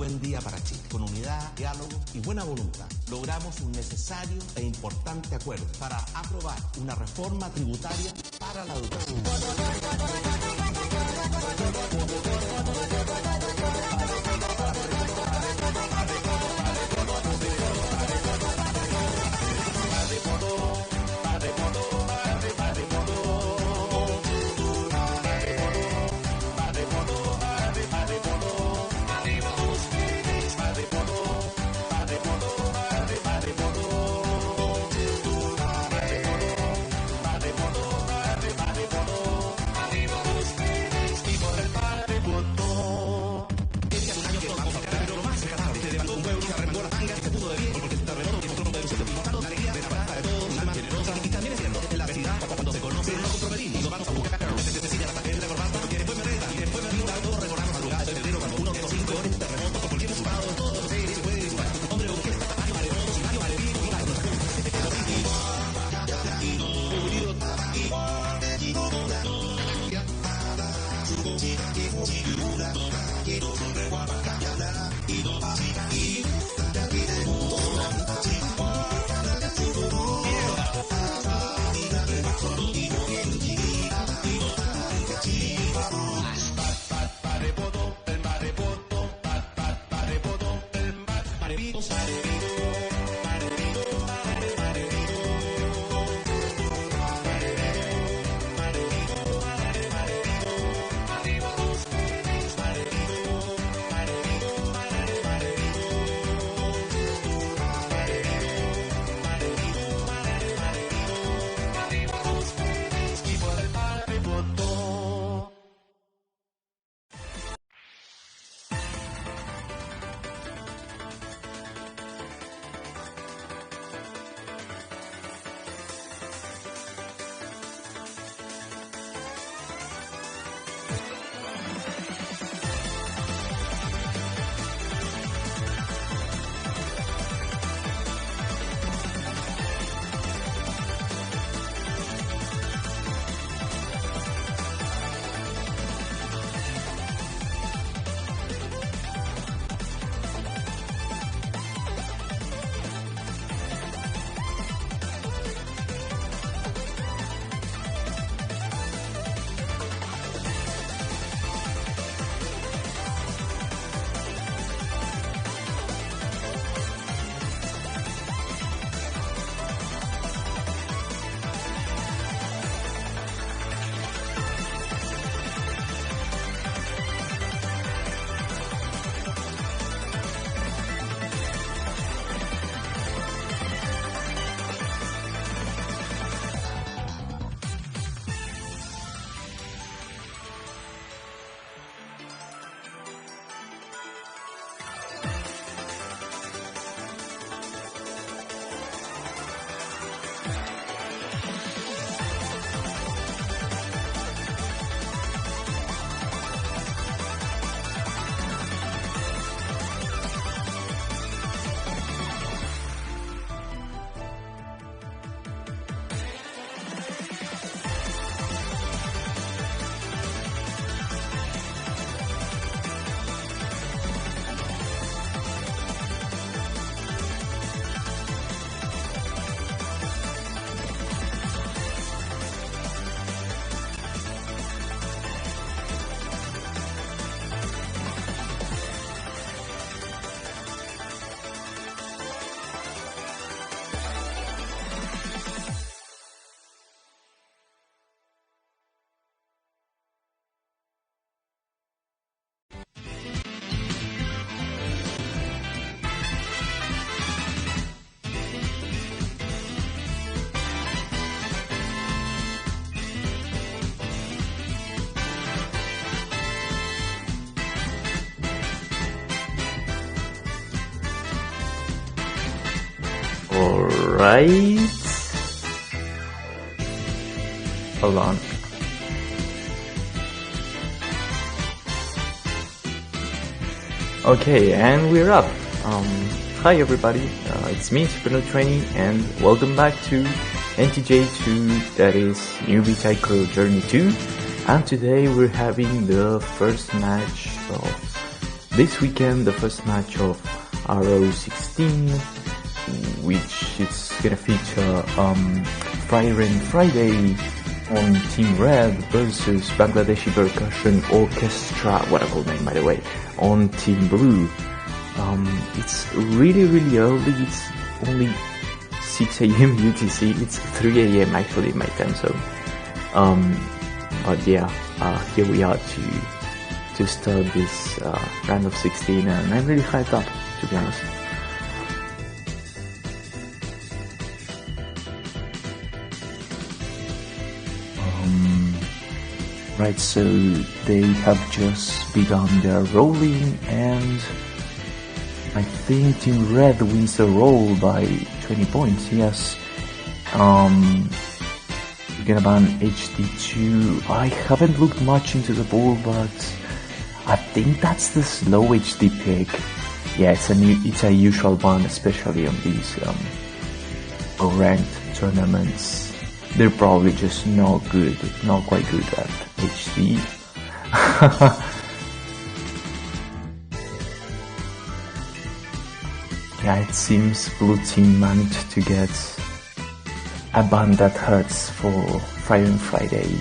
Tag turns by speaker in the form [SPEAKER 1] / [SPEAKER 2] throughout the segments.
[SPEAKER 1] buen día para Chile. Con unidad, diálogo y buena voluntad, logramos un necesario e importante acuerdo para aprobar una reforma tributaria para la educación.
[SPEAKER 2] Alright. Hold on. Okay, and we're up. Hi everybody, it's me, Super Training, and welcome back to NTJ2, that is Newbie Taiko Journey 2. And today we're having the first match of this weekend the first match of RO16, which is gonna feature Frieren Friday on Team Red versus Bangladeshi Percussion Orchestra, what a cool name by the way, on Team Blue. It's really early, it's only 6 AM UTC, it's 3 AM actually in my time zone. But yeah, here we are to start this round of 16, and I'm really hyped up, to be honest. Right, so they have just begun their rolling, and I think Team Red wins the roll by 20 points, yes. We're gonna ban HD2. I haven't looked much into the pool, but I think that's the slow HD pick. Yeah, it's a usual ban, especially on these ranked tournaments. They're probably just not quite good at HD. Yeah, it seems Blue Team managed to get a ban that hurts for Frieren Friday.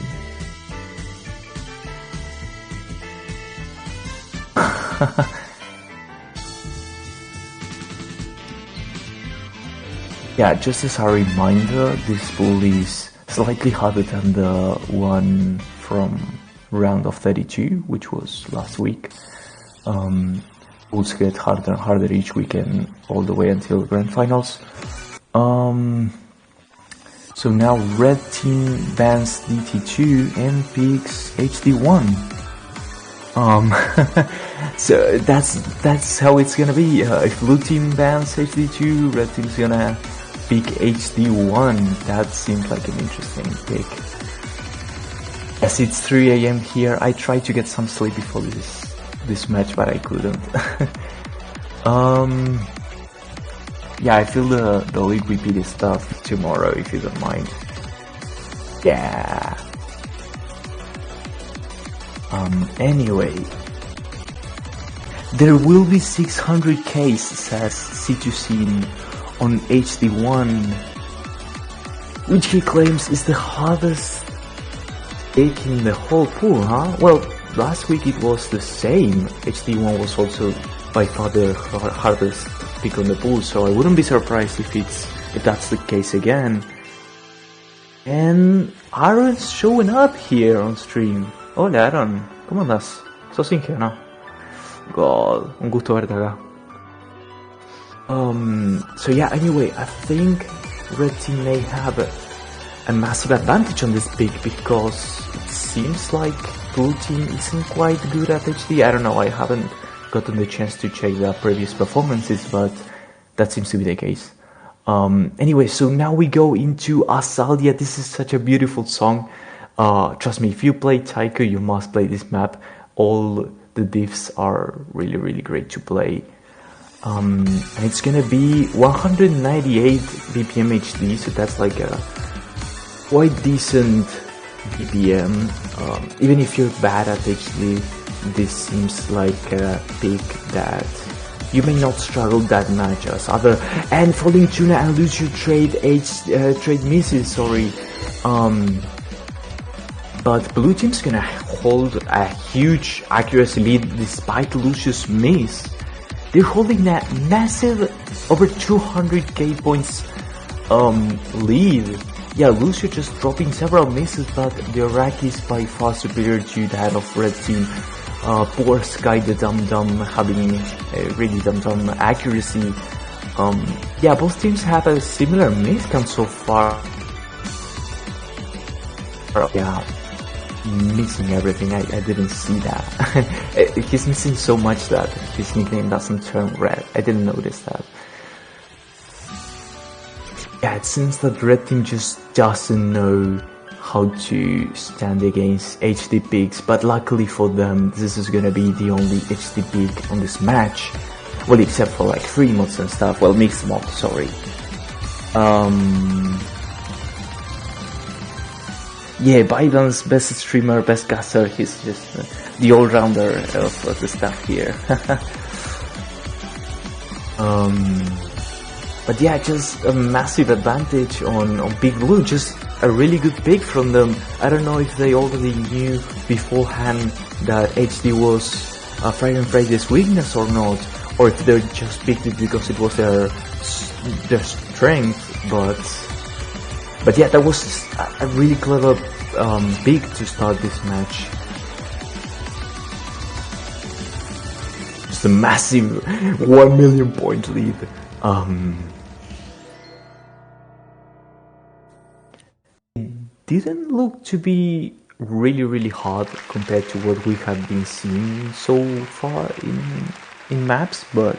[SPEAKER 2] Yeah, just as a reminder, this pool is slightly harder than the one from round of 32, which was last week. Pools get harder and harder each weekend, all the way until grand finals. So now Red Team bans DT2 and picks HD1. So that's how it's gonna be. If Blue Team bans HD2, Red Team's gonna pick HD1. That seems like an interesting pick. As it's 3 AM here, I tried to get some sleep before this match, but I couldn't. Yeah, I feel the league repeat stuff tomorrow, if you don't mind. Yeah. Anyway, there will be 600k, says C2C on HD1, which he claims is the hardest pick in the whole pool, huh? Well, last week it was the same. HD1 was also by far the hardest pick on the pool, so I wouldn't be surprised if that's the case again. And Aaron's showing up here on stream. Hola Aaron, ¿cómo andas? ¿Sos Inge, no? God, un gusto verte acá. So yeah, anyway, I think Red Team may have a massive advantage on this pick, because it seems like Blue Team isn't quite good at HD. I don't know, I haven't gotten the chance to check the previous performances, but that seems to be the case. Anyway, so now we go into Azalia. This is such a beautiful song. Trust me, if you play Taiko, you must play this map. All the diffs are really great to play. And it's gonna be 198 BPM HD, so that's like a quite decent BPM. Even if you're bad at HD, this seems like a pick that you may not struggle that much as other. And Falling Tuna and Lucio trade misses, sorry. But Blue Team's gonna hold a huge accuracy lead despite Lucio's miss. They're holding that massive over 200k points lead. Yeah, Lucio just dropping several misses, but the rack is by far superior to that of Red Team. Poor Sky the Dum Dum having a really Dum Dum accuracy. Yeah, both teams have a similar miss count so far. Yeah, missing everything. I didn't see that. He's missing so much that his nickname doesn't turn red. I didn't notice that. Yeah, it seems that Red Team just doesn't know how to stand against HD picks, but luckily for them, this is gonna be the only HD pick on this match. Well, except for like free mods and stuff. Well, mixed mods, sorry. Yeah, Byron's best streamer, best caster. He's just the all-rounder of the staff here. But yeah, just a massive advantage on Big Blue. Just a really good pick from them. I don't know if they already knew beforehand that HD was Frieren Friday's weakness or not, or if they just picked it because it was their strength. But yeah, that was a really clever pick to start this match. Just a massive 1 million point lead. It didn't look to be really hard compared to what we have been seeing so far in maps, but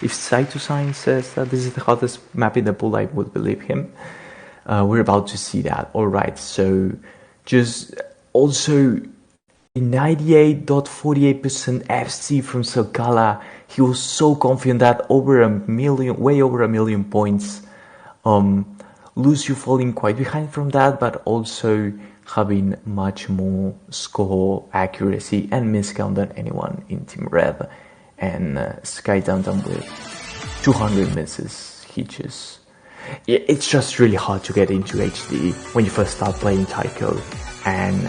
[SPEAKER 2] if Side2Sign says that this is the hardest map in the pool, I would believe him. We're about to see that. Alright, so just also 98.48% FC from Sokala. He was so confident that way over a million points. Lucio falling quite behind from that, but also having much more score accuracy and miscount than anyone in Team Red. And Sky Downtown with 200 misses. It's just really hard to get into HD when you first start playing Taiko, and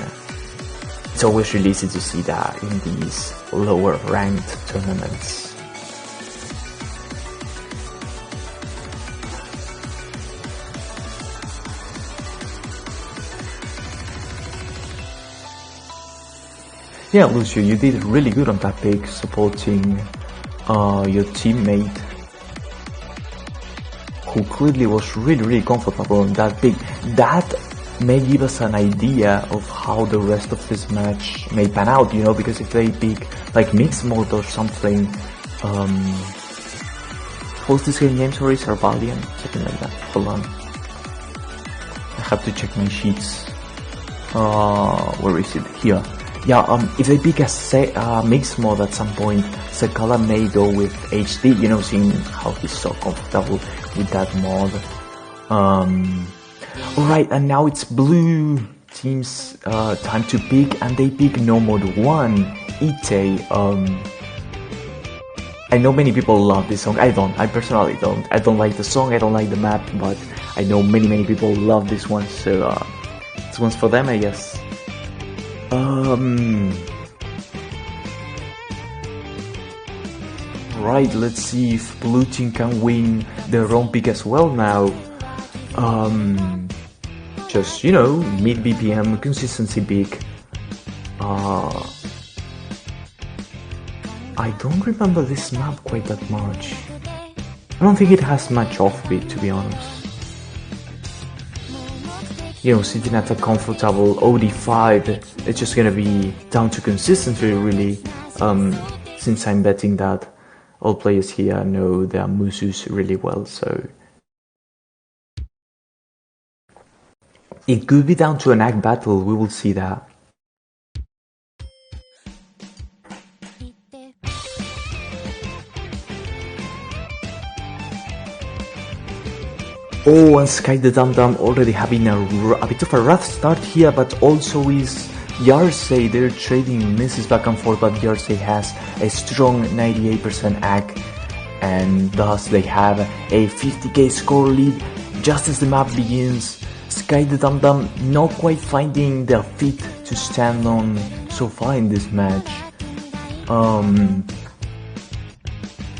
[SPEAKER 2] it's always really easy to see that in these lower ranked tournaments. Yeah, Lucio, you did really good on that pick, supporting your teammate, who clearly was really comfortable on that pick. That may give us an idea of how the rest of this match may pan out, you know, because if they pick like mixed mode or something, what's this game name? Sorry, Sarvalian, something like that. Hold on, I have to check my sheets. Where is it? Here. Yeah, if they pick a mixed mode at some point, Sakala may go with HD, you know, seeing how he's so comfortable with that mod. Alright, and now it's blue team's time to pick, and they pick no mode 1, Ite. I know many people love this song. I personally don't. I don't like the song, I don't like the map, but I know many people love this one, so this one's for them, I guess. Right, let's see if blue team can win their own pick as well now. Just, you know, mid BPM consistency pick. I don't remember this map quite that much. I don't think it has much offbeat, to be honest. You know, sitting at a comfortable OD5, it's just gonna be down to consistency, really, since I'm betting that all players here know their Musus really well, so it could be down to an ag battle, we will see that. Oh, and Sky the Dum Dum already having a bit of a rough start here, but also is Yarsei. They're trading misses back and forth, but Yarsei has a strong 98% ag, and thus they have a 50k score lead just as the map begins. Sky the Dum Dum not quite finding their feet to stand on so far in this match.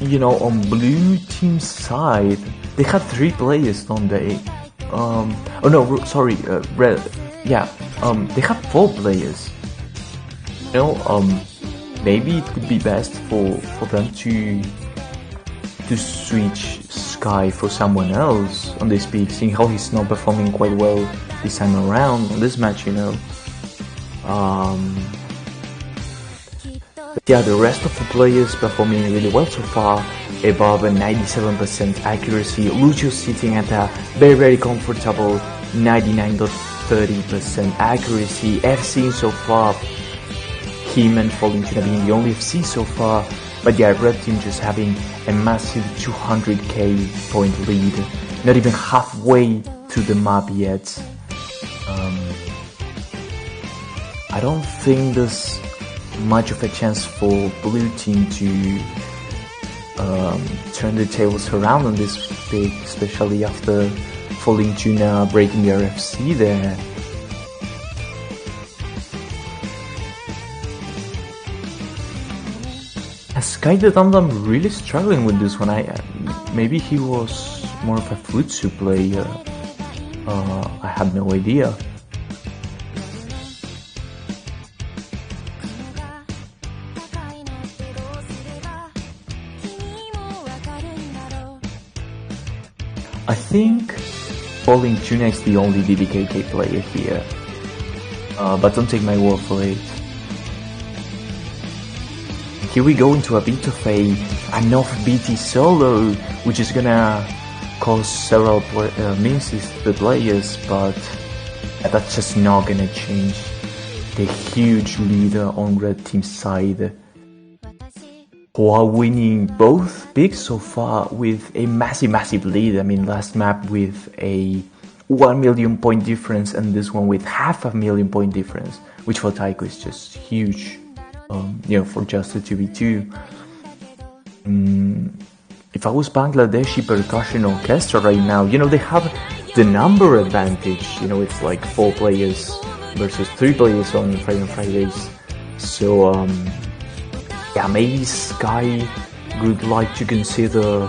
[SPEAKER 2] You know, on blue team's side, they had 3 players, don't they? Oh no, sorry, red. Yeah, they have 4 players. You know, maybe it would be best for them to switch Sky for someone else on this pick, seeing how he's not performing quite well this time around on this match, you know. But yeah, the rest of the players performing really well so far, above a 97% accuracy. Lucio sitting at a very comfortable 99.30% accuracy. FC so far, him and Falling Tuna being the only FC so far. But yeah, red team just having a massive 200k point lead, not even halfway to the map yet. I don't think there's much of a chance for blue team to turn the tables around on this pick, especially after falling tuna, breaking the RFC there. Sky the Dum really struggling with this one. Maybe he was more of a Futsu player. I have no idea. I think Falling Tuna is the only DDKK player here, but don't take my word for it. Here we go into a bit of an off-beaty solo, which is gonna cause several misses to the players, but that's just not gonna change the huge leader on red team's side, who are winning both picks so far with a massive lead. I mean, last map with a 1 million point difference and this one with 500,000 point difference, which for Taiko is just huge, for just a 2v2. If I was Bangladeshi Percussion Orchestra right now, they have the number advantage. It's like 4 players versus 3 players on Fridays. So, yeah, maybe Sky would like to consider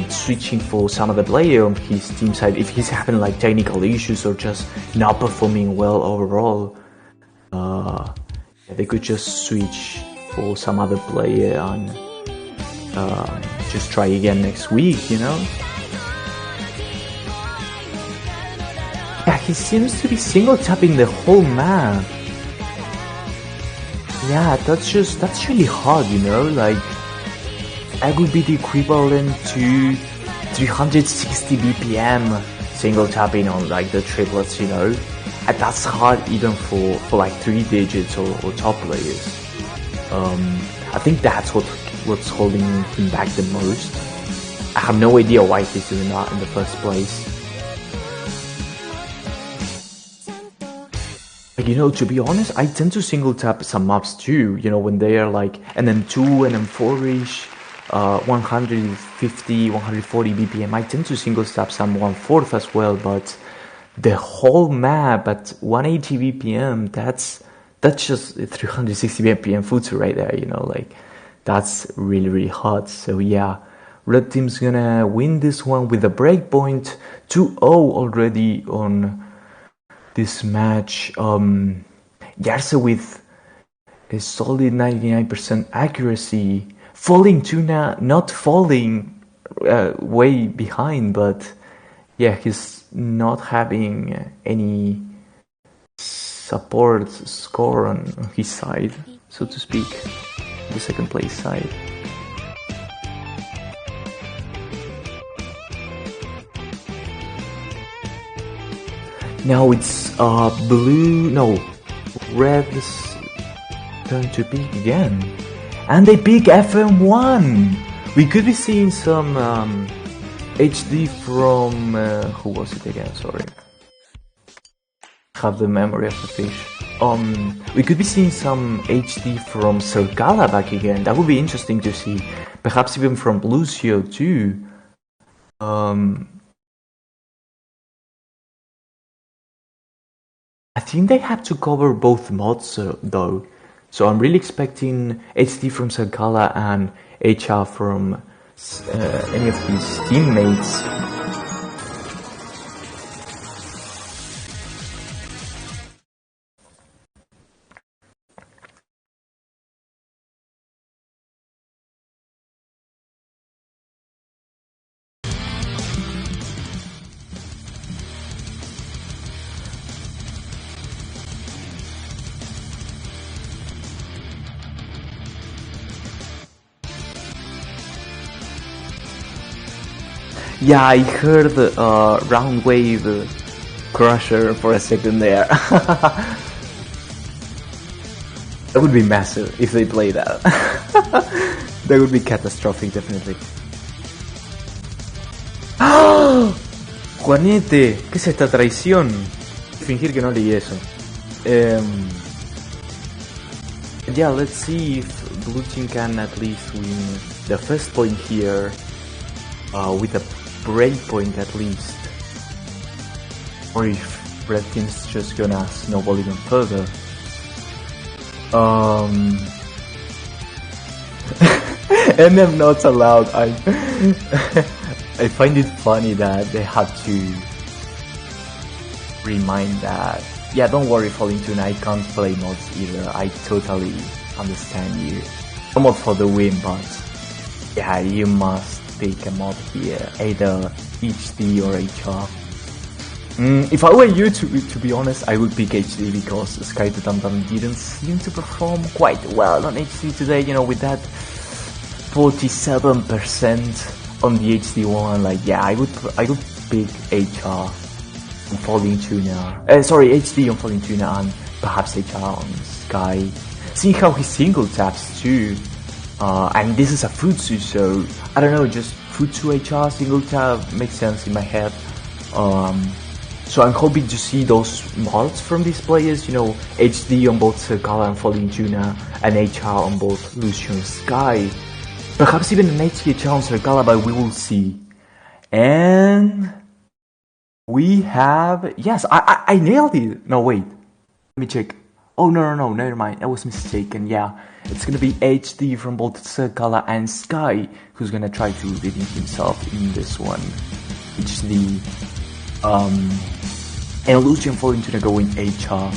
[SPEAKER 2] switching for some other player on his team side if he's having like technical issues or just not performing well overall. They could just switch for some other player and just try again next week, Yeah, he seems to be single tapping the whole map. Yeah, that's really hard, like that would be the equivalent to 360 BPM single tapping on like the triplets, and that's hard even for like 3 digits or top players. I think that's what's holding him back the most. I have no idea why he's doing that in the first place. To be honest, I tend to single tap some maps too, when they are like NM2, NM4-ish, 150, 140 BPM. I tend to single tap some 1/4 as well, but the whole map at 180 BPM, that's just 360 BPM Futsu right there, that's really hard. So yeah, red team's gonna win this one with a breakpoint 2-0 already on this match. Yarse with a solid 99% accuracy. Falling Tuna not falling way behind, but yeah, he's not having any support score on his side, so to speak, the second place side. Now it's red's turn to pick again. And they pick FM1! We could be seeing some HD from... who was it again? Sorry. Have the memory of the fish. We could be seeing some HD from Sergala back again. That would be interesting to see. Perhaps even from Lucio too. I think they have to cover both mods though. So I'm really expecting HD from Sergala and HR from any of his teammates. Yeah, I heard Round Wave Crusher for a second there. That would be massive if they play that. That would be catastrophic, definitely. ¡Oh! Juanete, ¿qué es esta traición? Fingir que no leí eso. Yeah, let's see if blue team can at least win the first point here with a break point at least, or if red team's just gonna snowball even further. And I'm not allowed. I find it funny that they had to remind that. Yeah, don't worry, Falling Tuna, I can't play mods either. I totally understand you. No mod for the win, but yeah, you must pick a mod here, either HD or HR. If I were you, to be honest, I would pick HD because Sky to Dum didn't seem to perform quite well on HD today, you know, with that 47% on the HD one. Like, yeah, I would pick HR on Falling Tuna. Sorry, HD on Falling Tuna and perhaps HR on Sky. Seeing how he single taps too, and this is a Futsu, so I don't know, just Futsu HR single tap makes sense in my head. So I'm hoping to see those mods from these players, you know, HD on both Sergala and Falling Tuna, and HR on both Lucio and Sky. Perhaps even an HDHR on Sergala, but we will see. And we have... Yes, I nailed it! No, wait. Let me check. Oh, no, never mind. I was mistaken, yeah. It's gonna be HD from both Sergala and Sky, who's gonna try to redeem himself in this one. HD... and Lucio and Falling Tuna going HR.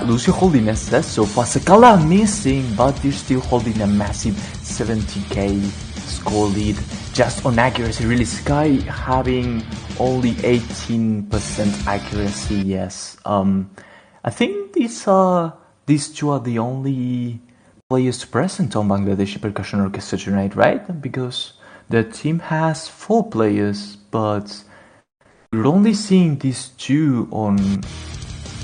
[SPEAKER 2] Lucio holding SS so far. Sergala missing, but they're still holding a massive 70k score lead just on accuracy. Really, Sky having only 18% accuracy. Yes. I think these two are the only players present on Bangladeshi Percussion Orchestra tonight, right? Because the team has 4 players, but we're only seeing these 2 on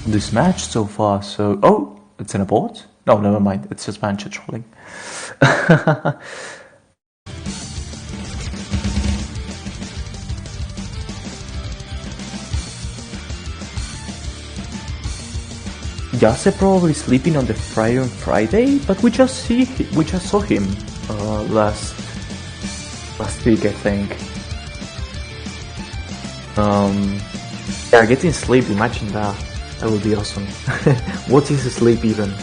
[SPEAKER 2] this match so far, so... Oh, it's an abort? No, never mind, it's just Mancha trolling. Yase probably sleeping on the Frieren Friday, but we just saw him last week, I think. Yeah, getting sleep, imagine that. That would be awesome. What is sleep even?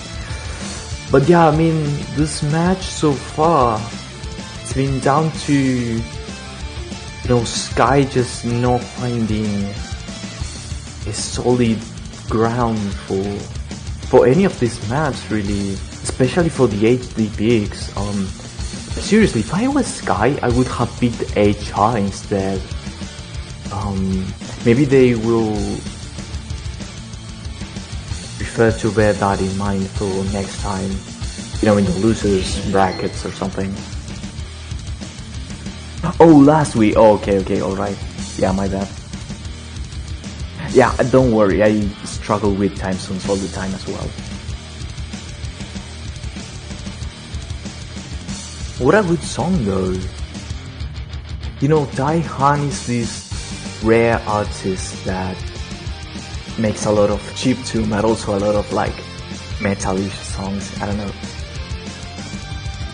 [SPEAKER 2] But yeah, I mean, this match so far, it's been down to, you know, Sky just not finding a solid ground for any of these maps, really, especially for the HD picks. Seriously, if I was Sky, I would have picked HR instead. Maybe they will prefer to bear that in mind for next time, you know, in the losers brackets or something. Oh, last week. Oh, okay, alright. Yeah, my bad. Yeah, don't worry, I struggle with time zones all the time as well. What a good song though. You know, Tai Han is this rare artist that makes a lot of chiptune, but also a lot of like metalish songs. I don't know,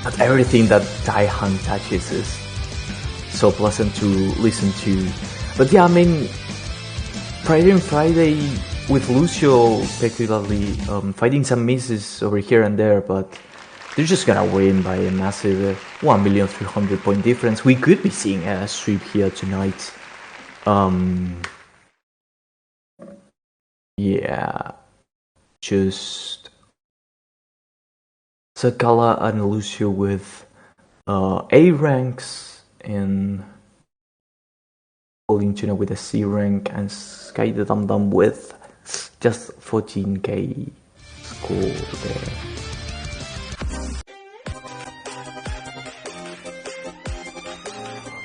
[SPEAKER 2] but everything that Tai Han touches is so pleasant to listen to. But yeah, I mean, Friday and Friday with Lucio particularly fighting some misses over here and there, but they're just gonna win by a massive 1,300,000 point difference. We could be seeing a sweep here tonight. Yeah, just Sergala and Lucio with A ranks, and Falling Tuna with a C rank, and Sky the Dum Dum with just 14k score there.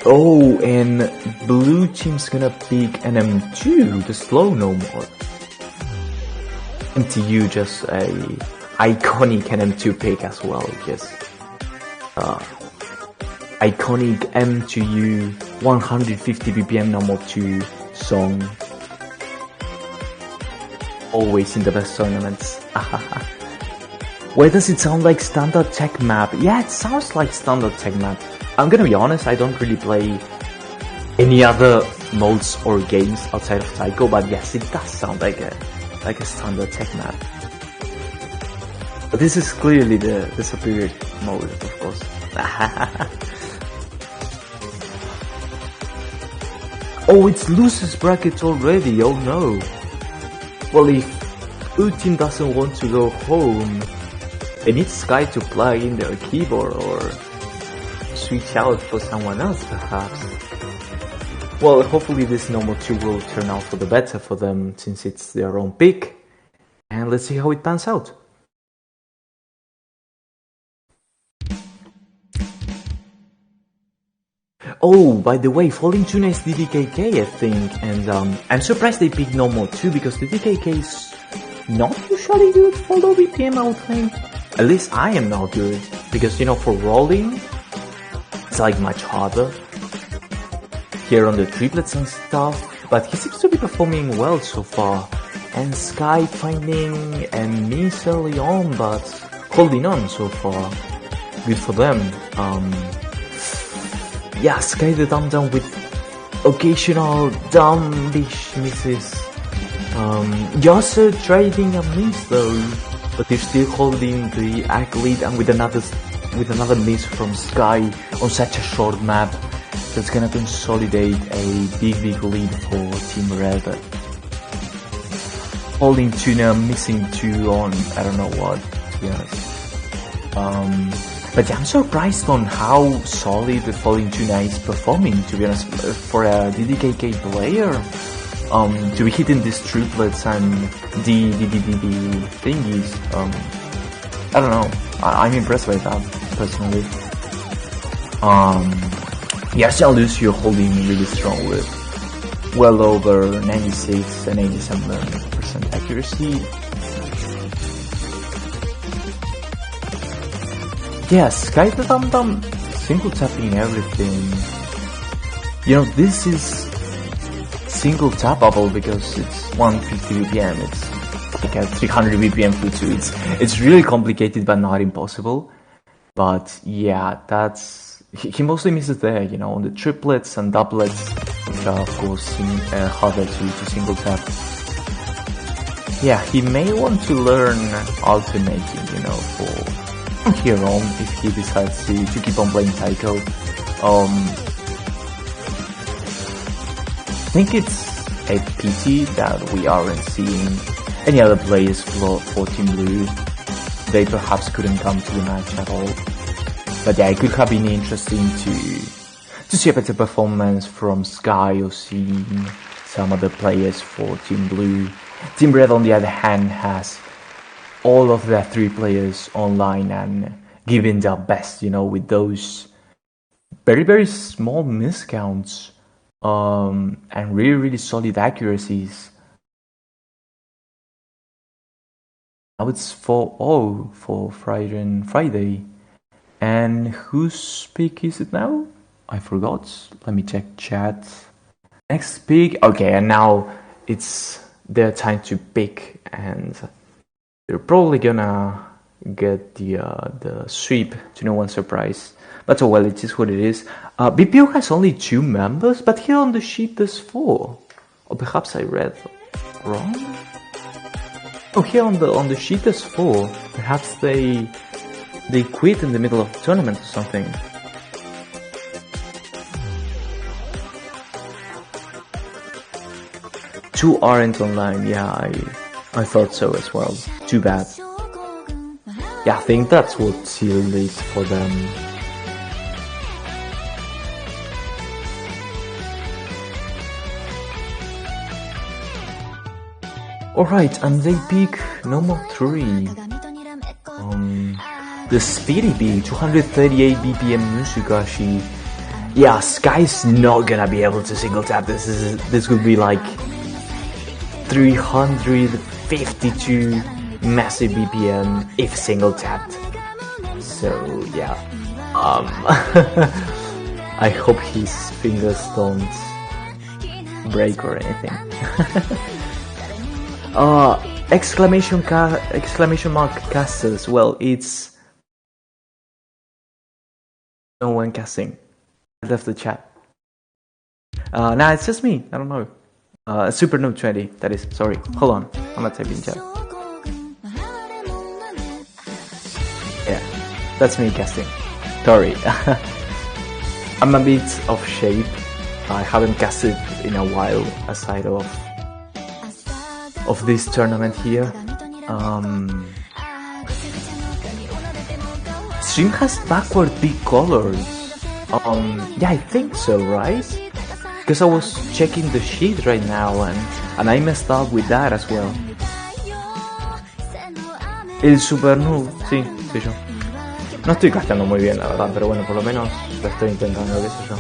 [SPEAKER 2] Oh, and blue team's gonna pick an M2, the slow no more. NTJ just a iconic M2 pick as well, just iconic M2U 150 BPM number 2 song. Always in the best tournaments. Where does it sound like standard tech map? Yeah, it sounds like standard tech map. I'm gonna be honest, I don't really play any other modes or games outside of Taiko, but yes, it does sound like a standard tech map. But this is clearly the superior mode, of course. Oh, it's losers bracket already, oh no. Well, if U-Team doesn't want to go home, they need Sky to plug in their keyboard or switch out for someone else perhaps. Well, hopefully this normal 2 will turn out for the better for them since it's their own pick. And let's see how it pans out. Oh, by the way, Falling Tuna is DDKK, I think, and I'm surprised they picked normal 2 because DDKK is not usually good for low BPM, I would think. At least I am not good, because, you know, for rolling, it's like much harder here on the triplets and stuff, but he seems to be performing well so far. And Sky finding a miss early on, but holding on so far. Good for them. Yeah, Sky the dumb down with occasional dumbish misses. Yasa trading a miss though, but they're still holding the ACK lead, and with another miss from Sky on such a short map, that's gonna consolidate a big lead for Team Red. Holding Tuna, missing 2 on I don't know what, to be honest. But yeah, I'm surprised on how solid the Falling Tuna is performing, to be honest, for a DDKK player. To be hitting these triplets and the thingies, I don't know, I'm impressed by that, personally. Yes, Lucio holding really strong with well over 96 and 87% accuracy. Yeah, Sky the Dum Dum single tapping everything. You know, this is single tappable because it's 150 BPM, it's like a 300 BPM Futu. It's really complicated but not impossible. But yeah, that's he mostly misses there, you know, on the triplets and doublets, which are of course harder to single tap. Yeah, he may want to learn alternating, you know, for here on if he decides to keep on playing Taiko. I think it's a pity that we aren't seeing any other players for Team Blue. They perhaps couldn't come to the match at all. But yeah, it could have been interesting to see a better performance from Sky or seeing some other players for Team Blue. Team Red, on the other hand, has all of their 3 players online and giving their best, you know, with those very, very small miscounts and really, really solid accuracies. Now it's 4-0 for Frieren Friday. And whose pick is it now? I forgot. Let me check chat. Next pick. Okay, and now it's their time to pick, and they're probably gonna get the sweep, to no one's surprise. But oh well, it is what it is. BPO has only 2 members, but here on the sheet there's 4. Or perhaps I read wrong? Oh, here on the sheet there's 4. Perhaps they quit in the middle of the tournament or something. Two aren't online, yeah, I thought so as well. Too bad. Yeah, I think that's what sealed it for them. Alright, and they pick number 3. The Speedy B, 238 BPM Musugashi. Yeah, Sky's not gonna be able to single tap. This would be like 352 massive BPM if single tapped. So yeah, I hope his fingers don't break or anything. exclamation mark casters. Well, it's no one casting. I left the chat. Nah, it's just me. I don't know. Super Noob 20. That is. Sorry. Hold on. I'm not typing chat. Yeah, that's me casting. Sorry. I'm a bit off shape. I haven't casted in a while aside of this tournament here. Stream has backward peak colors. Yeah, I think so, right? Because I was checking the sheet right now and I messed up with that as well. El Super Noob, sí, soy yo. No estoy casteando muy bien, la verdad, pero bueno, por lo menos lo estoy intentando, qué sé yo.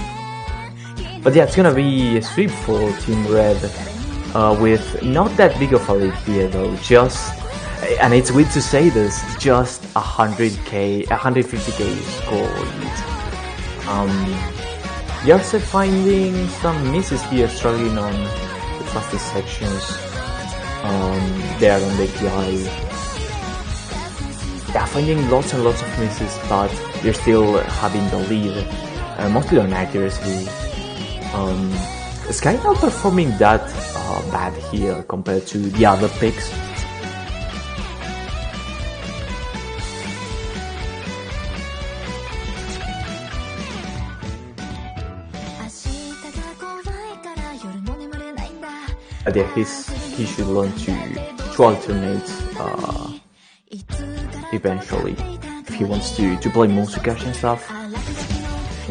[SPEAKER 2] But yeah, it's gonna be a sweep for Team Red, with not that big of a lead here though, just, and it's weird to say this, just 150k score lead. Just finding some misses here, struggling on the fastest sections, there on the PI. Yeah, finding lots and lots of misses, but you're still having the lead, mostly on accuracy. Sky not performing that bad here compared to the other picks. But yeah, he should learn to alternate eventually if he wants to play more Percussion stuff.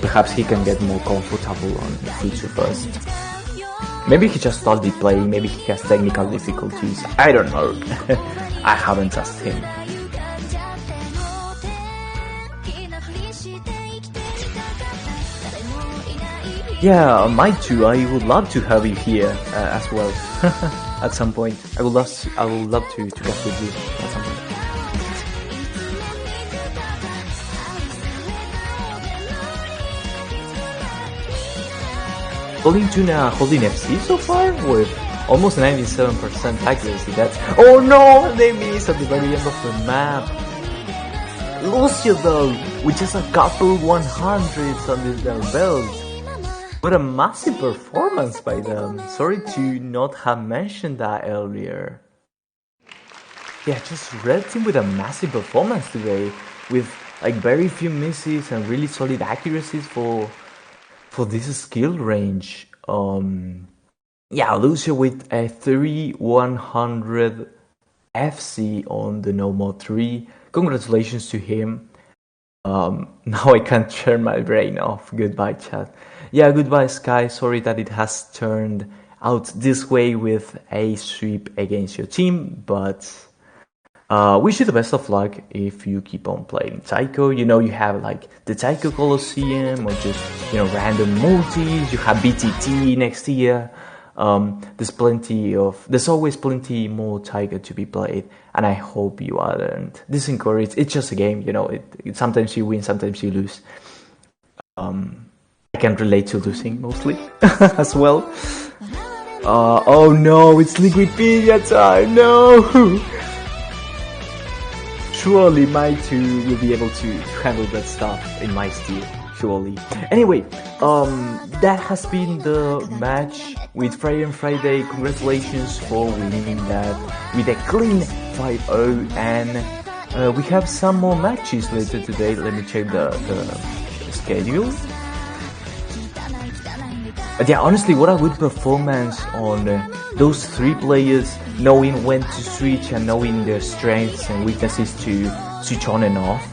[SPEAKER 2] Perhaps he can get more comfortable on Futsu first. Maybe he just started playing, maybe he has technical difficulties, I don't know. I haven't asked him. Yeah, mine too. I would love to have you here as well at some point. I would love to cast with you at some point. Holding Tuna holding FC so far with almost 97% accuracy. That's, oh no, they missed at the very end of the map. Lucio though, with just a couple 100s under their belt. What a massive performance by them. Sorry to not have mentioned that earlier. Yeah, just Red Team with a massive performance today, with like very few misses and really solid accuracies for this skill range. Yeah, Lucio with a 3100 FC on the No More 3. Congratulations to him. Now I can't turn my brain off. Goodbye, chat. Yeah, goodbye, Sky. Sorry that it has turned out this way with a sweep against your team, but wish you the best of luck if you keep on playing Taiko. You know, you have like the Taiko Colosseum or just, you know, random multis. You have BTT next year. There's always plenty more Taiko to be played, and I hope you aren't discouraged. It's just a game, you know. It sometimes you win, sometimes you lose. I can relate to losing mostly as well. Oh no, it's Liquipedia time. No. Surely my 2 will be able to handle that stuff in my steel, surely. Anyway, that has been the match with Frieren Friday. Congratulations for winning that with a clean 5-0, and we have some more matches later today. Let me check the schedule. But yeah, honestly, what a good performance on those 3 players, knowing when to switch and knowing their strengths and weaknesses to switch on and off.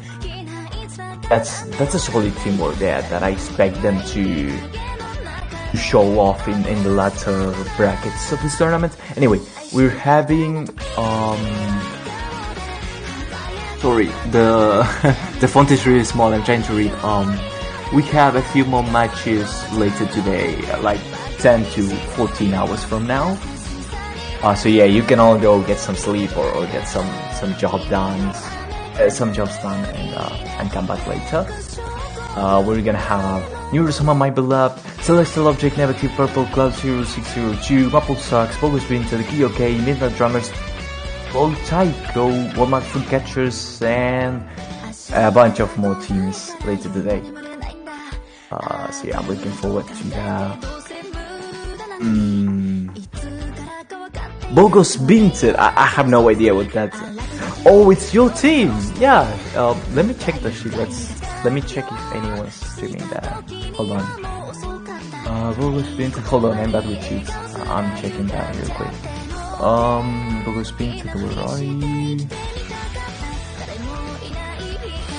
[SPEAKER 2] That's a solid teamwork there that I expect them to show off in the latter brackets of this tournament. Anyway, we're having sorry, the font is really small. I'm trying to read. We have a few more matches later today, like 10 to 14 hours from now. So yeah, you can all go get some sleep or get some jobs done, and come back later. We're gonna have Neurosoma, My Beloved, Celestial Object, Negative Purple, Cloud 0602, Maple Sucks, Bogus Winter, Kyoke, Midnight Drummers, Gold Taiko, Walmart Food Catchers, and a bunch of more teams later today. So yeah, I'm looking forward to that. Bogos Binter, I have no idea what that is. Oh, it's your team! Yeah, let me check the sheet. Let me check if anyone's streaming that. Hold on. Bogos Binter, hold on, I'm back with cheats. I'm checking that real quick. Bogos Binter, where are you?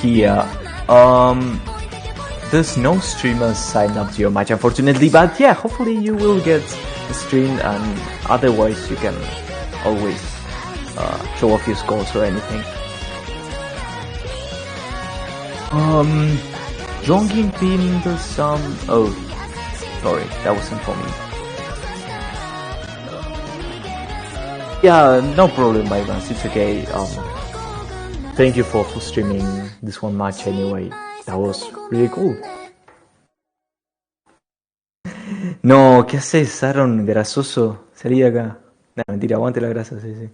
[SPEAKER 2] Here. There's no streamers signed up to your match, unfortunately, but yeah, hopefully you will get the stream, and otherwise you can always show off your scores or anything. Jongin pinned some... Oh, sorry, that wasn't for me. Yeah, no problem, Vibans, it's okay. Thank you for streaming this one match anyway. That was really cool. No, ¿qué haces, Aaron? Grasoso. Salí de acá. No, mentira, aguante la grasa, sí.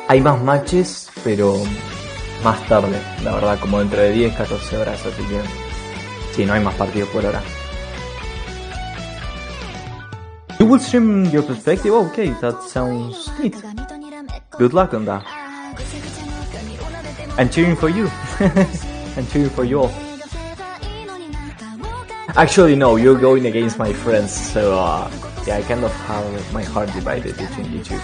[SPEAKER 2] Hay más matches, pero más tarde. La verdad, como dentro de 10, 14 horas, así que... Sí, no hay más partidos por ahora. You will stream your perspective? Oh, okay, that sounds neat. Good luck on that. I'm cheering for you. I'm cheering for you all. Actually, no, you're going against my friends, so yeah, I kind of have my heart divided between you two.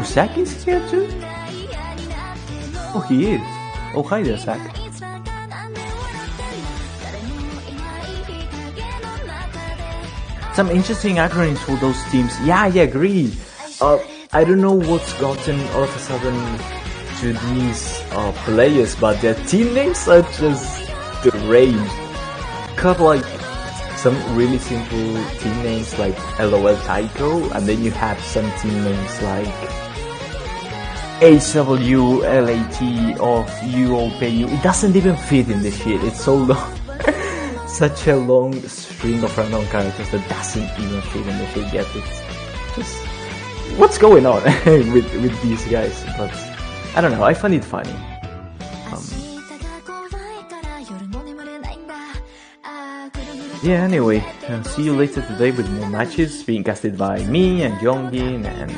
[SPEAKER 2] Zach is here too? Oh, he is. Oh, hi there, Zach. Some interesting acronyms for those teams. Yeah, I agree. I don't know what's gotten all of a sudden to these players, but their team names are just deranged. Got like some really simple team names like LOL Taiko, and then you have some team names like HWLAT of UOPU. It doesn't even fit in the shit. It's so long. Such a long string of random characters that doesn't even fit in the shit yet. It's just... What's going on with these guys? But I don't know, I find it funny. Yeah, anyway, see you later today with more matches being casted by me and Jongin, and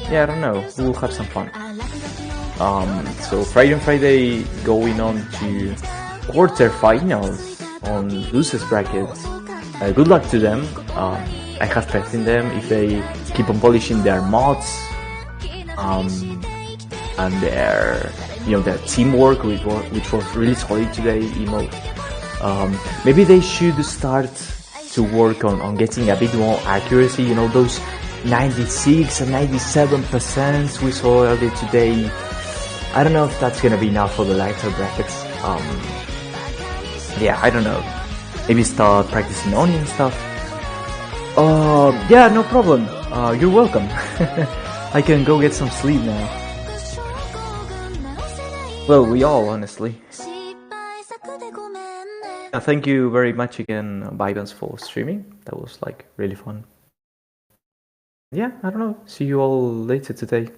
[SPEAKER 2] yeah, I don't know, we'll have some fun. So Friday going on to quarterfinals on losers brackets. Good luck to them. I have faith in them if they keep on polishing their mods and their their teamwork, which was really solid today. Maybe they should start to work on getting a bit more accuracy. Those 96 and 97% we saw earlier today. I don't know if that's gonna be enough for the lighter brackets. Yeah, I don't know. Maybe start practicing Oni and stuff. Yeah, no problem. You're welcome. I can go get some sleep now. Well, we all, honestly. Thank you very much again, Bybans, for streaming. That was really fun. Yeah, I don't know. See you all later today.